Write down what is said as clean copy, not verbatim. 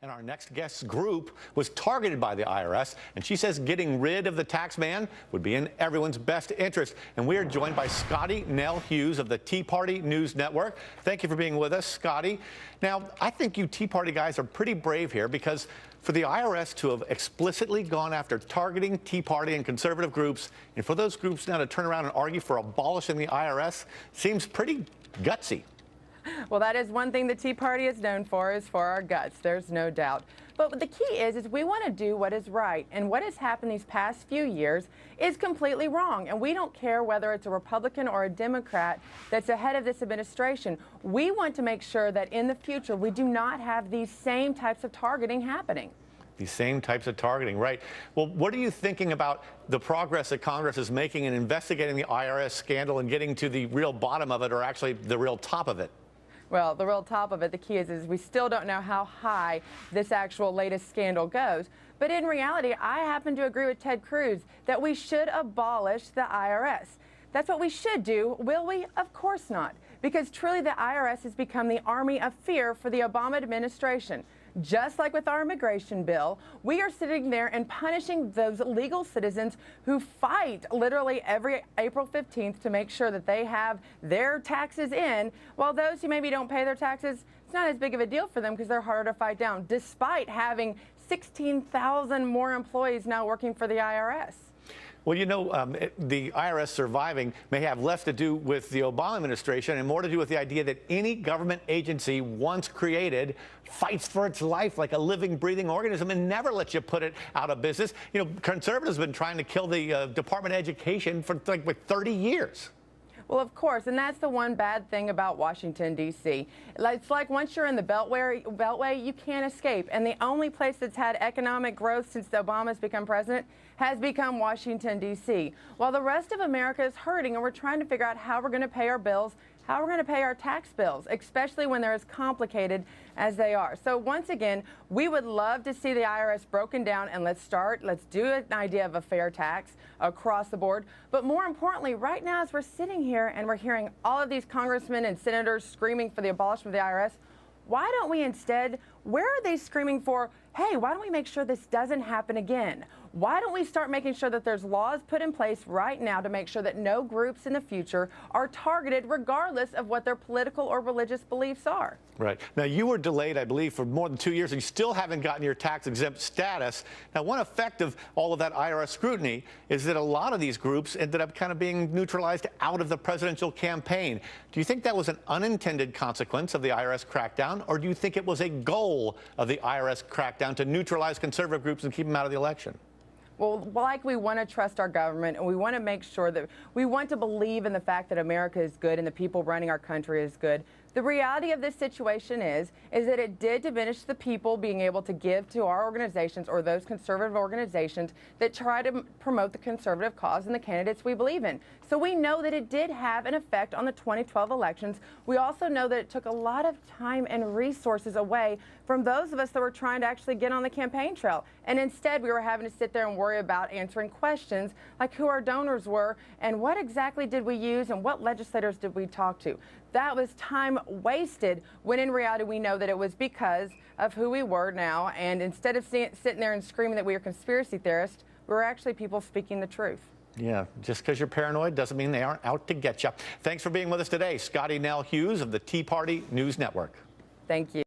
And our next guest's group was targeted by the IRS, and she says getting rid of the tax man would be in everyone's best interest. And we are joined by Scottie, Nell, Hughes of the Tea Party News Network. Thank you for being with us, Scottie. Now, I think you Tea Party guys are pretty brave here, because for the IRS to have explicitly gone after targeting Tea Party and conservative groups, and for those groups now to turn around and argue for abolishing the IRS, seems pretty gutsy. Well, that is one thing the Tea Party is known for, is for our guts. There's no doubt. But the key is we want to do what is right. And what has happened these past few years is completely wrong. And we don't care whether it's a Republican or a Democrat that's ahead of this administration. We want to make sure that in the future we do not have these same types of targeting happening. These same types of targeting, right. Well, what are you thinking about the progress that Congress is making in investigating the IRS scandal and getting to the real bottom of it, or actually the real top of it? Well, the real top of it, the key is we still don't know how high this actual latest scandal goes. But in reality, I happen to agree with Ted Cruz that we should abolish the IRS. That's what we should do. Will we? Of course not. Because truly the IRS has become the army of fear for the Obama administration. Just like with our immigration bill, we are sitting there and punishing those legal citizens who fight literally every April 15th to make sure that they have their taxes in, while those who maybe don't pay their taxes, it's not as big of a deal for them because they're harder to fight down, despite having 16,000 more employees now working for the IRS. Well, you know, the IRS surviving may have less to do with the Obama administration and more to do with the idea that any government agency once created fights for its life like a living, breathing organism and never lets you put it out of business. You know, conservatives have been trying to kill the Department of Education for like 30 years. Well, of course, and that's the one bad thing about Washington, D.C. It's like once you're in the Beltway, you can't escape. And the only place that's had economic growth since Obama's become president has become Washington, D.C. While the rest of America is hurting, and we're trying to figure out how we're going to pay our bills, how we're going to pay our tax bills, especially when they're as complicated as they are. So once again, we would love to see the IRS broken down, and let's do an idea of a fair tax across the board. But more importantly, right now as we're sitting here and we're hearing all of these congressmen and senators screaming for the abolishment of the IRS, why don't we instead, where are they screaming for, hey, why don't we make sure this doesn't happen again? Why don't we start making sure that there's laws put in place right now to make sure that no groups in the future are targeted regardless of what their political or religious beliefs are? Right. Now, you were delayed, I believe, for more than 2 years, and you still haven't gotten your tax-exempt status. Now, one effect of all of that IRS scrutiny is that a lot of these groups ended up kind of being neutralized out of the presidential campaign. Do you think that was an unintended consequence of the IRS crackdown, or do you think it was a goal of the IRS crackdown to neutralize conservative groups and keep them out of the election? Well, like we want to trust our government, and we want to make sure that we want to believe in the fact that America is good and the people running our country is good. The reality of this situation is that it did diminish the people being able to give to our organizations, or those conservative organizations that try to promote the conservative cause and the candidates we believe in. So we know that it did have an effect on the 2012 elections. We also know that it took a lot of time and resources away from those of us that were trying to actually get on the campaign trail. And instead, we were having to sit there and worry about answering questions like who our donors were and what exactly did we use and what legislators did we talk to. That was time wasted, when in reality we know that it was because of who we were now, and instead of sitting there and screaming that we are conspiracy theorists, we were actually people speaking the truth. Yeah, just because you're paranoid doesn't mean they aren't out to get you. Thanks for being with us today, Scottie, Nell, Hughes of the Tea Party News Network. Thank you.